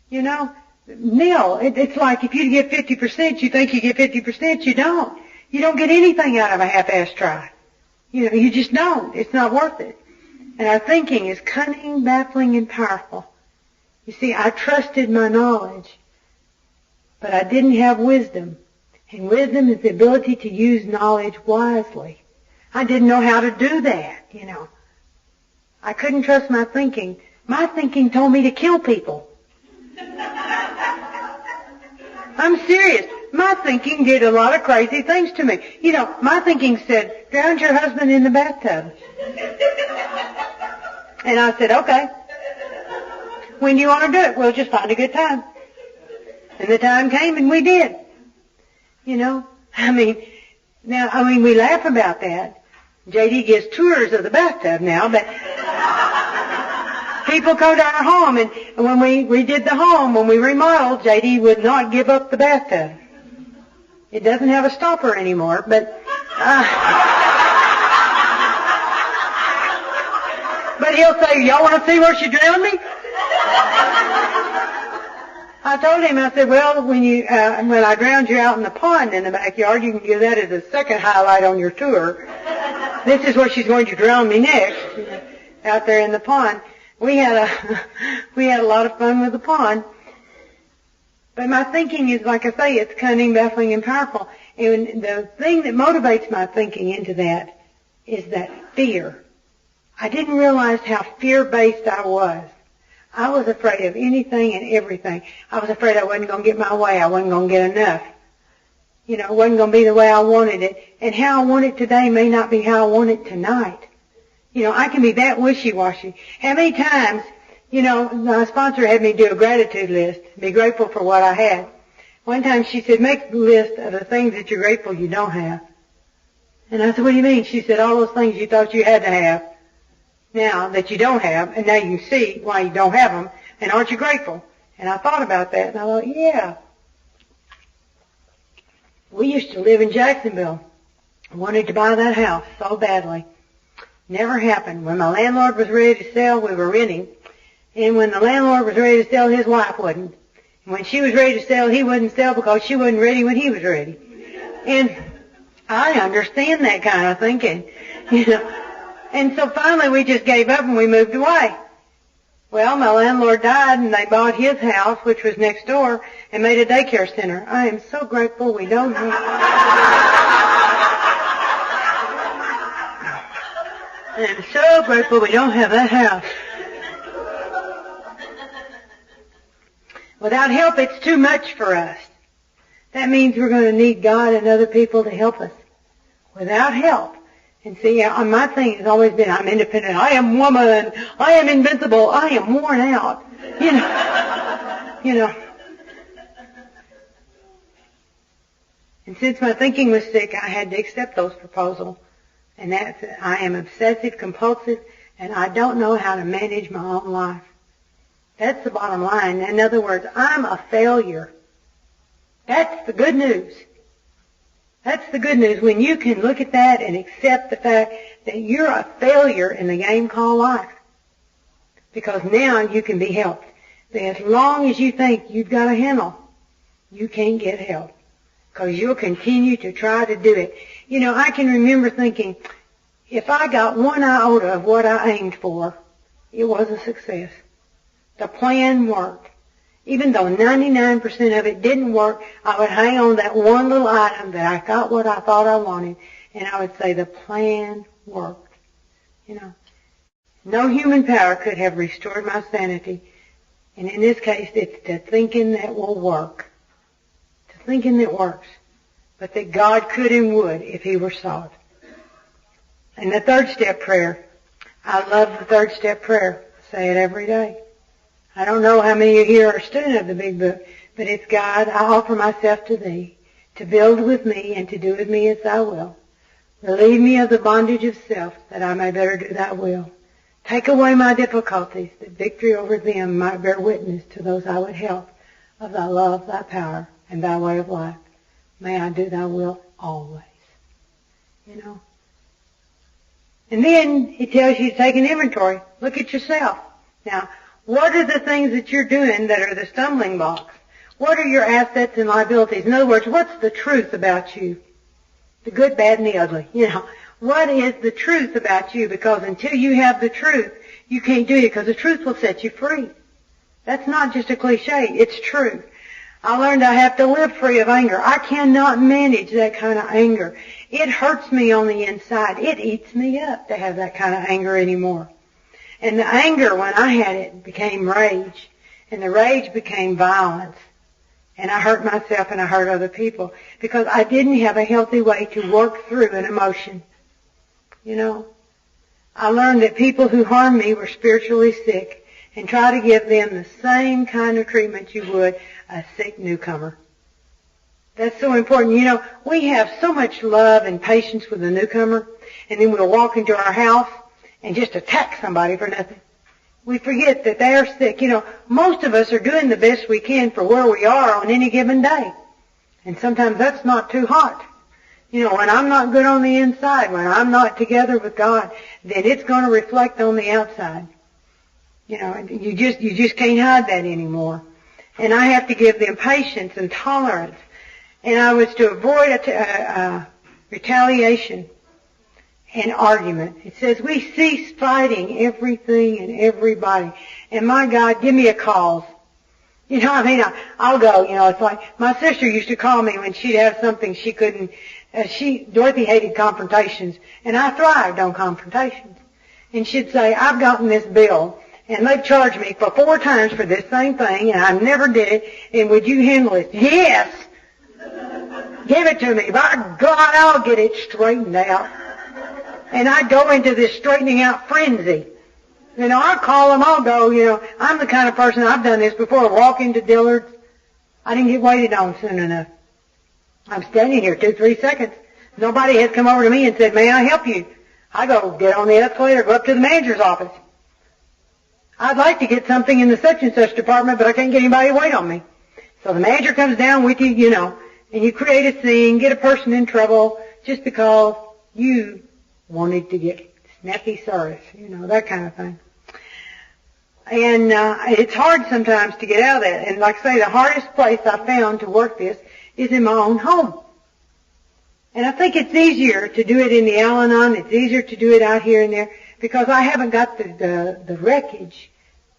You know, nil. It's like if you get 50%, you think you get 50%, you don't. You don't get anything out of a half-assed try. You know, you just don't. It's not worth it. And our thinking is cunning, baffling, and powerful. You see, I trusted my knowledge, but I didn't have wisdom. And wisdom is the ability to use knowledge wisely. I didn't know how to do that, you know. I couldn't trust my thinking. My thinking told me to kill people. I'm serious. My thinking did a lot of crazy things to me. You know, my thinking said, drown your husband in the bathtub. And I said, okay. When do you want to do it? We'll just find a good time. And the time came and we did. You know, we laugh about that. JD gives tours of the bathtub now, but people come to our home, and when we redid the home, when we remodeled, JD would not give up the bathtub. It doesn't have a stopper anymore, but he'll say, y'all want to see where she drowned me? I told him, I said, well, when I drowned you out in the pond in the backyard, you can give that as a second highlight on your tour. This is where she's going to drown me next, out there in the pond. We had a lot of fun with the pond. But my thinking is, like I say, it's cunning, baffling, and powerful. And the thing that motivates my thinking into that is that fear. I didn't realize how fear-based I was. I was afraid of anything and everything. I was afraid I wasn't going to get my way. I wasn't going to get enough. You know, it wasn't going to be the way I wanted it. And how I want it today may not be how I want it tonight. You know, I can be that wishy-washy. How many times, you know, my sponsor had me do a gratitude list, be grateful for what I had. One time she said, make a list of the things that you're grateful you don't have. And I said, what do you mean? She said, all those things you thought you had to have, now that you don't have, and now you see why you don't have them, and aren't you grateful? And I thought about that, and I thought, yeah. We used to live in Jacksonville. I wanted to buy that house so badly. Never happened. When my landlord was ready to sell, we were renting. And when the landlord was ready to sell, his wife wasn't. And when she was ready to sell, he wouldn't sell because she wasn't ready when he was ready. And I understand that kind of thinking, you know. And so finally we just gave up and we moved away. Well, my landlord died and they bought his house, which was next door, and made a daycare center. I am so grateful we don't have... I am so grateful we don't have that house. Without help, it's too much for us. That means we're going to need God and other people to help us. Without help. And see, my thing has always been, I'm independent, I am woman, I am invincible, I am worn out. You know. And since my thinking was sick, I had to accept those proposals. And that's, I am obsessive, compulsive, and I don't know how to manage my own life. That's the bottom line. In other words, I'm a failure. That's the good news. That's the good news, when you can look at that and accept the fact that you're a failure in the game called life. Because now you can be helped. But as long as you think you've got a handle, you can't get help. Because you'll continue to try to do it. You know, I can remember thinking, if I got one iota of what I aimed for, it was a success. The plan worked. Even though 99% of it didn't work, I would hang on that one little item that I got what I thought I wanted, and I would say the plan worked. You know, no human power could have restored my sanity. And in this case, it's the thinking that will work. The thinking that works. But that God could and would if He were sought. And the third step prayer. I love the third step prayer. I say it every day. I don't know how many of you here are a student of the Big Book, but it's God, I offer myself to Thee, to build with me and to do with me as Thou will. Relieve me of the bondage of self, that I may better do Thy will. Take away my difficulties, that victory over them might bear witness to those I would help of Thy love, Thy power, and Thy way of life. May I do Thy will always. You know. And then He tells you to take an inventory. Look at yourself. Now, what are the things that you're doing that are the stumbling blocks? What are your assets and liabilities? In other words, what's the truth about you? The good, bad, and the ugly. You know, what is the truth about you? Because until you have the truth, you can't do it, because the truth will set you free. That's not just a cliche. It's true. I learned I have to live free of anger. I cannot manage that kind of anger. It hurts me on the inside. It eats me up to have that kind of anger anymore. And the anger, when I had it, became rage. And the rage became violence. And I hurt myself and I hurt other people because I didn't have a healthy way to work through an emotion. You know, I learned that people who harmed me were spiritually sick, and try to give them the same kind of treatment you would a sick newcomer. That's so important. You know, we have so much love and patience with a newcomer, and then we'll walk into our house and just attack somebody for nothing. We forget that they are sick. You know, most of us are doing the best we can for where we are on any given day. And sometimes that's not too hot. You know, when I'm not good on the inside, when I'm not together with God, then it's going to reflect on the outside. You know, you just can't hide that anymore. And I have to give them patience and tolerance. And I was to avoid retaliation and argument. It says we cease fighting everything and everybody. And my God, give me a cause. You know, I mean, I'll go, you know, it's like my sister used to call me when she'd have something she couldn't, Dorothy hated confrontations, and I thrived on confrontations. And she'd say, I've gotten this bill, and they've charged me for 4 times for this same thing, and I never did it, and would you handle it? Yes! Give it to me. By God, I'll get it straightened out. And I'd go into this straightening out frenzy. You know, I'll call them, I'll go, you know, I'm the kind of person, I've done this before, walk into Dillard's. I didn't get waited on soon enough. I'm standing here 2-3 seconds. Nobody has come over to me and said, may I help you? I go get on the escalator, go up to the manager's office. I'd like to get something in the such and such department, but I can't get anybody to wait on me. So the manager comes down with you, you know, and you create a scene, get a person in trouble just because you wanted to get snappy service, you know, that kind of thing. And it's hard sometimes to get out of that. And like I say, the hardest place I found to work this is in my own home. And I think it's easier to do it in the Al-Anon. It's easier to do it out here and there because I haven't got the wreckage.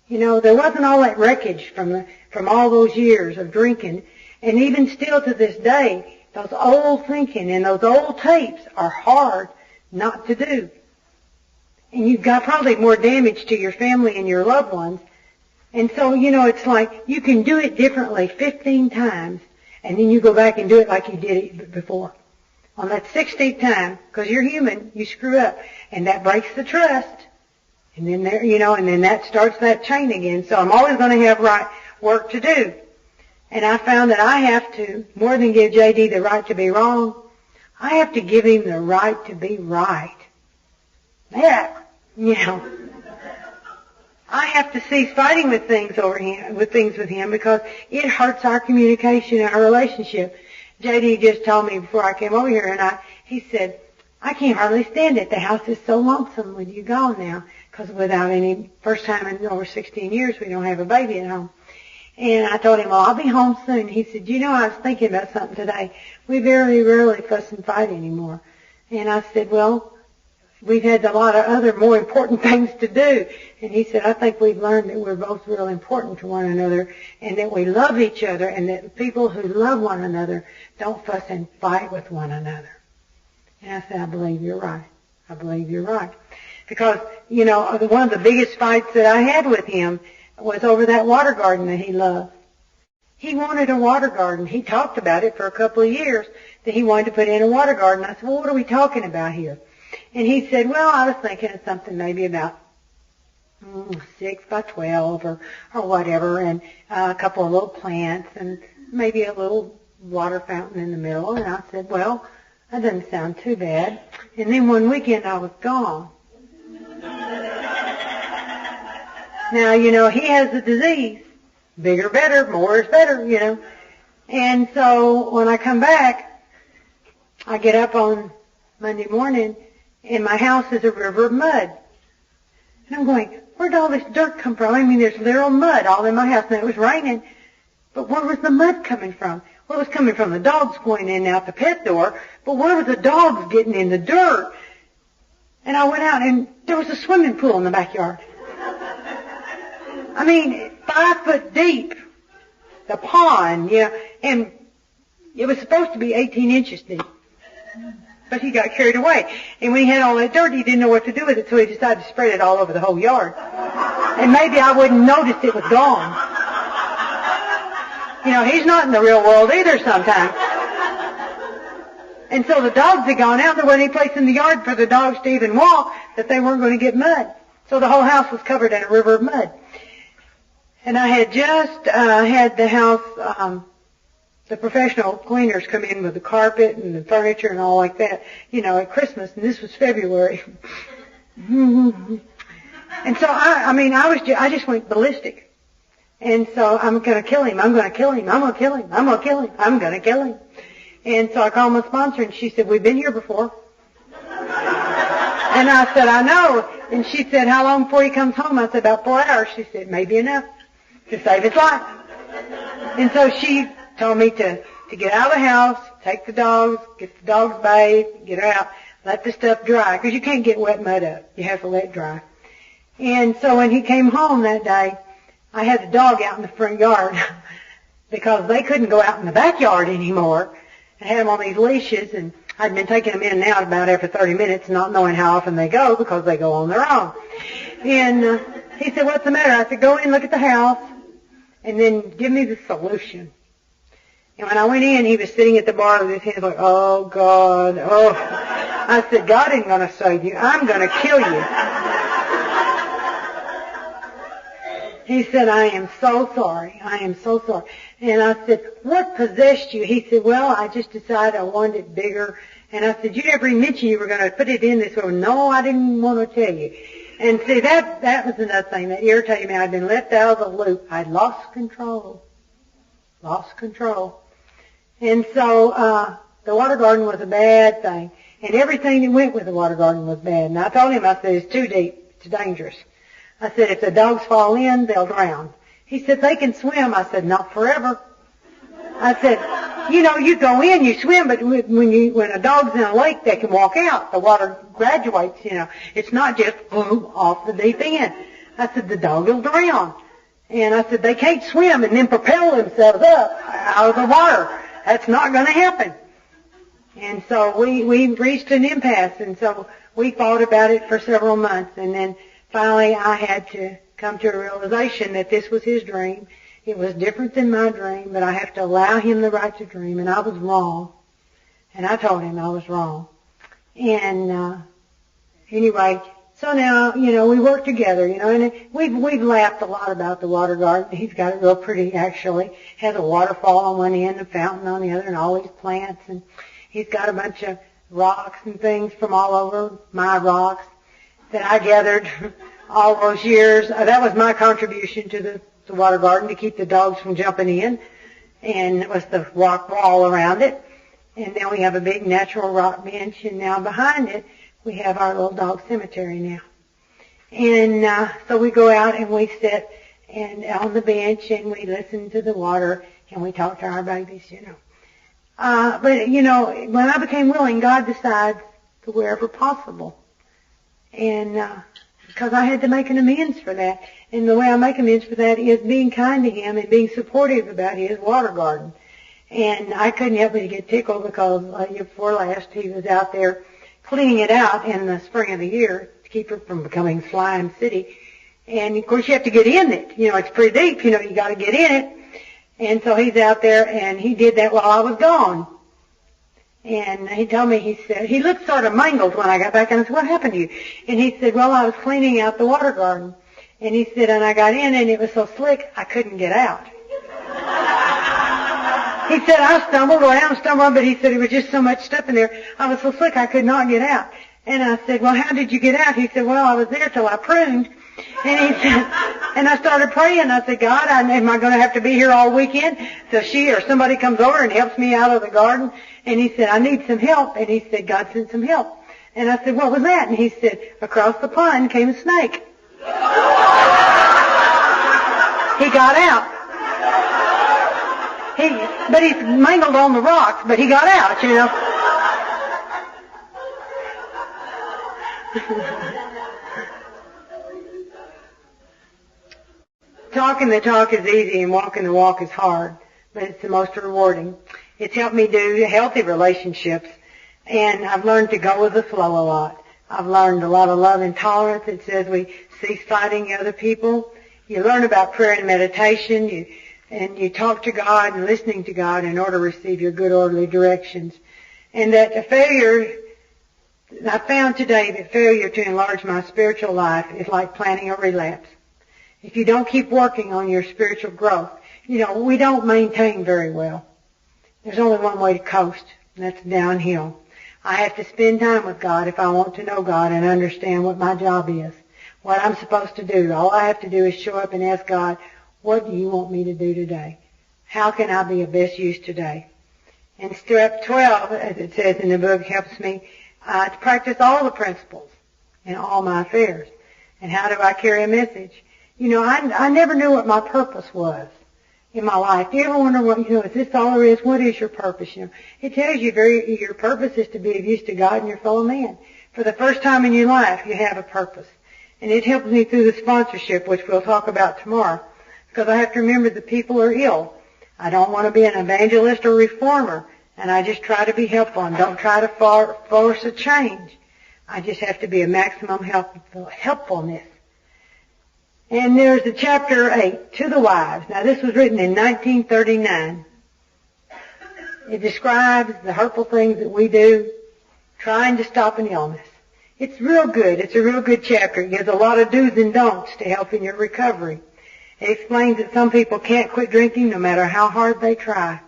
You know, there wasn't all that wreckage from all those years of drinking. And even still to this day, those old thinking and those old tapes are hard not to do. And you've got probably more damage to your family and your loved ones. And so, you know, it's like you can do it differently 15 times, and then you go back and do it like you did it before. On that 16th time, because you're human, you screw up, and that breaks the trust. And then there, you know, and then that starts that chain again. So I'm always going to have right work to do. And I found that I have to, more than give J.D. the right to be wrong, I have to give him the right to be right. Yeah, you know. I have to cease fighting with things with him because it hurts our communication and our relationship. J.D. just told me before I came over here, and he said, I can't hardly stand it. The house is so lonesome with you gone now, because without any, first time in over 16 years, we don't have a baby at home. And I told him, well, I'll be home soon. He said, you know, I was thinking about something today. We very rarely fuss and fight anymore. And I said, well, we've had a lot of other more important things to do. And he said, I think we've learned that we're both real important to one another and that we love each other and that people who love one another don't fuss and fight with one another. And I said, I believe you're right. I believe you're right. Because, one of the biggest fights that I had with him was over that water garden that he loved. He wanted a water garden. He talked about it for a couple of years, that he wanted to put in a water garden. I said, well, what are we talking about here? And he said, well, I was thinking of something maybe about 6 by 12 or whatever, and a couple of little plants and maybe a little water fountain in the middle. And I said, well, that doesn't sound too bad. And then one weekend I was gone. Now, he has the disease. Bigger, better, more is better, And so when I come back, I get up on Monday morning, and my house is a river of mud. And I'm going, where did all this dirt come from? I mean, there's literal mud all in my house. Now, it was raining, but where was the mud coming from? Well, it was coming from the dogs going in and out the pet door, but where was the dogs getting in the dirt? And I went out, and there was a swimming pool in the backyard. I mean, 5 foot deep, the pond, and it was supposed to be 18 inches deep. But he got carried away. And when he had all that dirt, he didn't know what to do with it, so he decided to spread it all over the whole yard. And maybe I wouldn't notice it was gone. He's not in the real world either sometimes. And so the dogs had gone out. There wasn't any place in the yard for the dogs to even walk that they weren't going to get mud. So the whole house was covered in a river of mud. And I had just had the house, the professional cleaners come in with the carpet and the furniture and all like that, at Christmas, and this was February. And so I just went ballistic. And so I'm going to kill him. I'm going to kill him. I'm going to kill him. I'm going to kill him. I'm going to kill him. And so I called my sponsor, and she said, we've been here before. And I said, I know. And she said, how long before he comes home? I said, about 4 hours. She said, maybe enough to save his life. And so she told me to get out of the house, take the dogs, get the dogs bathed, get out, let the stuff dry, because you can't get wet mud up. You have to let it dry. And so when he came home that day, I had the dog out in the front yard because they couldn't go out in the backyard anymore. I had them on these leashes, and I'd been taking them in and out about every 30 minutes, not knowing how often they go because they go on their own. And he said, what's the matter? I said, go in, look at the house, and then give me the solution. And when I went in, he was sitting at the bar with his hands like, oh, God, oh. I said, God ain't going to save you. I'm going to kill you. He said, I am so sorry. I am so sorry. And I said, what possessed you? He said, well, I just decided I wanted it bigger. And I said, you never mentioned you were going to put it in this way. No, I didn't want to tell you. And see, that was another thing that irritated me. I'd been left out of the loop. I'd lost control. Lost control. And so the water garden was a bad thing. And everything that went with the water garden was bad. And I told him, I said, it's too deep. It's dangerous. I said, if the dogs fall in, they'll drown. He said, they can swim. I said, not forever. I said, you go in, you swim, but when a dog's in a lake, they can walk out. The water graduates, It's not just boom off the deep end. I said, the dog will drown. And I said, they can't swim and then propel themselves up out of the water. That's not going to happen. And so we reached an impasse, and so we thought about it for several months, and then finally I had to come to a realization that this was his dream. It was different than my dream, but I have to allow him the right to dream, and I was wrong. And I told him I was wrong. And anyway, so now, we work together, and we've laughed a lot about the water garden. He's got it real pretty, actually. Has a waterfall on one end, a fountain on the other, and all these plants. And he's got a bunch of rocks and things from all over, my rocks, that I gathered all those years. That was my contribution to the water garden, to keep the dogs from jumping in. And it was the rock wall around it. And now we have a big natural rock bench, and now behind it, we have our little dog cemetery now. And so we go out and we sit and on the bench and we listen to the water and we talk to our babies, But, when I became willing, God decides to wherever possible. And because I had to make an amends for that. And the way I make amends for that is being kind to him and being supportive about his water garden. And I couldn't help but to get tickled because year before last he was out there cleaning it out in the spring of the year to keep her from becoming slime city. And of course you have to get in it. You know, it's pretty deep, you know, you gotta get in it. And so he's out there and he did that while I was gone. And he told me, he said, he looked sort of mangled when I got back, and I said, what happened to you? And he said, well, I was cleaning out the water garden. And he said, and I got in and it was so slick I couldn't get out. He said, I stumbled around, but he said, it was just so much stuff in there. I was so slick I could not get out. And I said, well, how did you get out? He said, well, I was there till I pruned. And he said, and I started praying. I said, God, am I going to have to be here all weekend? So she or somebody comes over and helps me out of the garden. And he said, I need some help. And he said, God sent some help. And I said, what was that? And he said, across the pond came a snake. He got out. But he's mangled on the rocks, but he got out, you know. Talking the talk is easy and walking the walk is hard, but it's the most rewarding. It's helped me do healthy relationships, and I've learned to go with the flow a lot. I've learned a lot of love and tolerance. It says we cease fighting other people. You learn about prayer and meditation, and you talk to God and listening to God in order to receive your good orderly directions. And that the failure, I found today that failure to enlarge my spiritual life is like planning a relapse. If you don't keep working on your spiritual growth, you know, we don't maintain very well. There's only one way to coast, and that's downhill. I have to spend time with God if I want to know God and understand what my job is, what I'm supposed to do. All I have to do is show up and ask God, what do you want me to do today? How can I be of best use today? And step 12, as it says in the book, helps me to practice all the principles in all my affairs. And how do I carry a message? You know, I never knew what my purpose was in my life. Do you ever wonder what, you know, is this all there is? What is your purpose? You know, it tells you your purpose is to be of use to God and your fellow man. For the first time in your life, you have a purpose. And it helps me through the sponsorship, which we'll talk about tomorrow, because I have to remember that people are ill. I don't want to be an evangelist or reformer, and I just try to be helpful and don't try to force a change. I just have to be a maximum helpfulness. And there's the chapter 8, To the Wives. Now this was written in 1939. It describes the hurtful things that we do trying to stop an illness. It's real good. It's a real good chapter. It gives a lot of do's and don'ts to help in your recovery. It explains that some people can't quit drinking no matter how hard they try.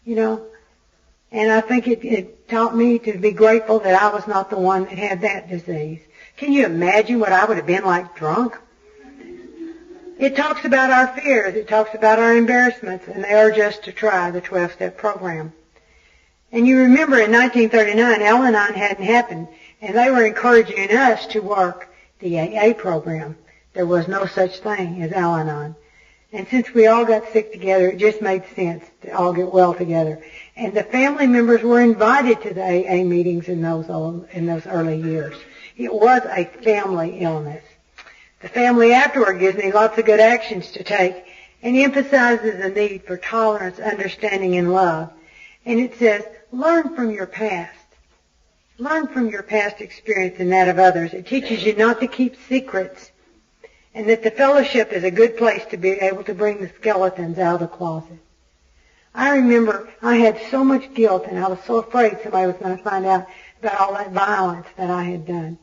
You know? And I think it taught me to be grateful that I was not the one that had that disease. Can you imagine what I would have been like drunk? It talks about our fears. It talks about our embarrassments, and they are just to try the 12-step program. And you remember in 1939, Al-Anon hadn't happened, and they were encouraging us to work the AA program. There was no such thing as Al-Anon. And since we all got sick together, it just made sense to all get well together. And the family members were invited to the AA meetings in those early years. It was a family illness. The family afterward gives me lots of good actions to take and emphasizes the need for tolerance, understanding, and love. And it says, learn from your past. Learn from your past experience and that of others. It teaches you not to keep secrets, and that the fellowship is a good place to be able to bring the skeletons out of the closet. I remember I had so much guilt, and I was so afraid somebody was going to find out about all that violence that I had done.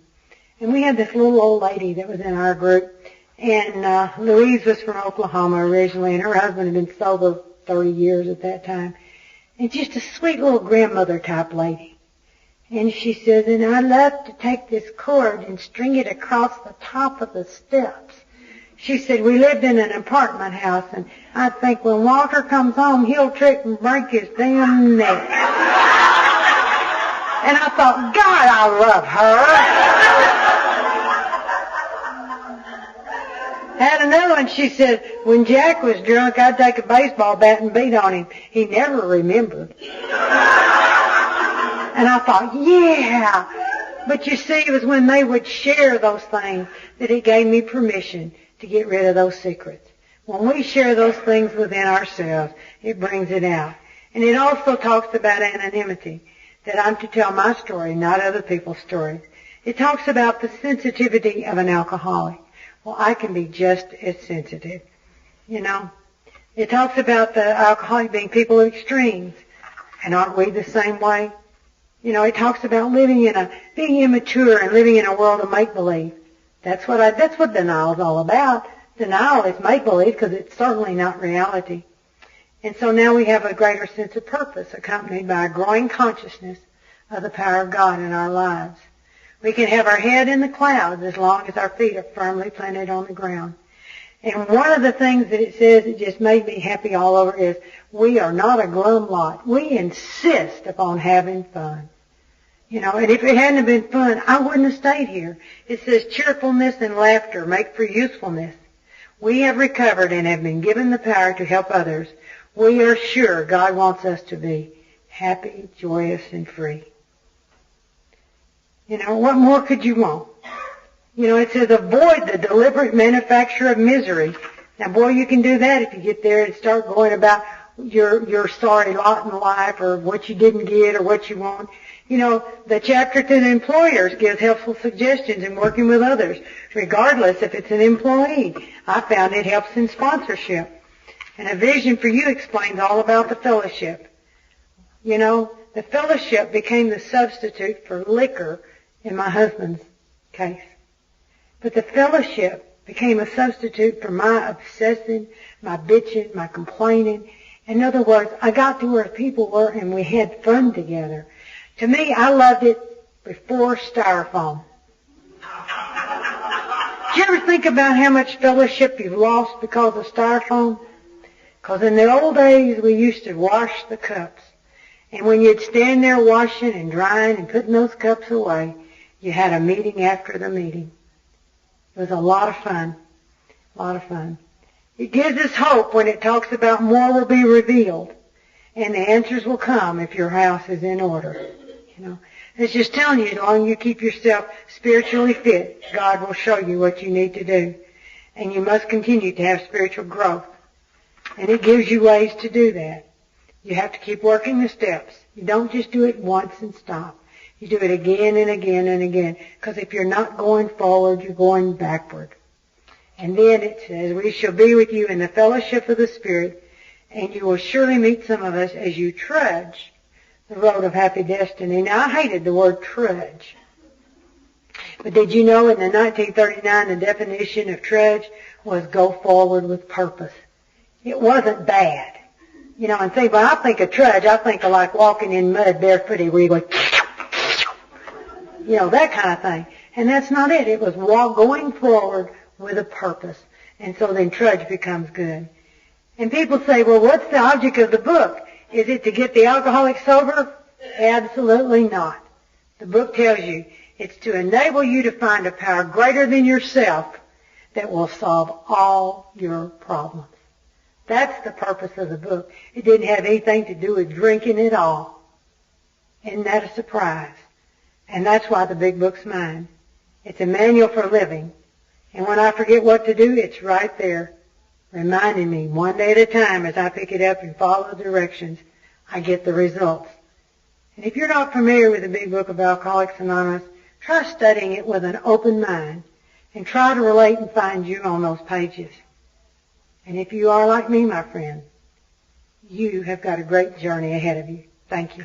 And we had this little old lady that was in our group, and Louise was from Oklahoma originally, and her husband had been sober 30 years at that time. And just a sweet little grandmother type lady. And she says, and I'd love to take this cord and string it across the top of the steps. She said, we lived in an apartment house, and I think when Walter comes home, he'll trip and break his damn neck. And I thought, God, I love her. Had another one, she said, when Jack was drunk, I'd take a baseball bat and beat on him. He never remembered. And I thought, yeah. But you see, it was when they would share those things that it gave me permission to get rid of those secrets. When we share those things within ourselves, it brings it out. And it also talks about anonymity, that I'm to tell my story, not other people's stories. It talks about the sensitivity of an alcoholic. Well, I can be just as sensitive, you know. It talks about the alcoholic being people of extremes. And aren't we the same way? You know, it talks about being immature and living in a world of make-believe. That's what denial is all about. Denial is make-believe because it's certainly not reality. And so now we have a greater sense of purpose accompanied by a growing consciousness of the power of God in our lives. We can have our head in the clouds as long as our feet are firmly planted on the ground. And one of the things that it says that just made me happy all over is we are not a glum lot. We insist upon having fun. You know, and if it hadn't been fun, I wouldn't have stayed here. It says cheerfulness and laughter make for usefulness. We have recovered and have been given the power to help others. We are sure God wants us to be happy, joyous, and free. You know, what more could you want? You know, it says avoid the deliberate manufacture of misery. Now, boy, you can do that if you get there and start going about your sorry lot in life or what you didn't get or what you want. You know, the chapter to the employers gives helpful suggestions in working with others, regardless if it's an employee. I found it helps in sponsorship. And A Vision for You explains all about the fellowship. You know, the fellowship became the substitute for liquor in my husband's case. But the fellowship became a substitute for my obsessing, my bitching, my complaining. In other words, I got to where people were and we had fun together. To me, I loved it before styrofoam. Did you ever think about how much fellowship you've lost because of styrofoam? Because in the old days, we used to wash the cups. And when you'd stand there washing and drying and putting those cups away, you had a meeting after the meeting. It was a lot of fun. A lot of fun. It gives us hope when it talks about more will be revealed. And the answers will come if your house is in order. You know, it's just telling you, as long as you keep yourself spiritually fit, God will show you what you need to do. And you must continue to have spiritual growth. And it gives you ways to do that. You have to keep working the steps. You don't just do it once and stop. You do it again and again and again. Because if you're not going forward, you're going backward. And then it says, we shall be with you in the fellowship of the Spirit, and you will surely meet some of us as you trudge the road of happy destiny. Now, I hated the word trudge. But did you know in the 1939 the definition of trudge was go forward with purpose? It wasn't bad. You know, and see, when I think of trudge, I think of like walking in mud barefooted where you go, you know, that kind of thing. And that's not it. It was going forward with a purpose. And so then trudge becomes good. And people say, well, what's the object of the book? Is it to get the alcoholic sober? Absolutely not. The book tells you it's to enable you to find a power greater than yourself that will solve all your problems. That's the purpose of the book. It didn't have anything to do with drinking at all. Isn't that a surprise? And that's why the big book's mine. It's a manual for living. And when I forget what to do, it's right there, reminding me one day at a time as I pick it up and follow the directions, I get the results. And if you're not familiar with the big book of Alcoholics Anonymous, try studying it with an open mind and try to relate and find you on those pages. And if you are like me, my friend, you have got a great journey ahead of you. Thank you.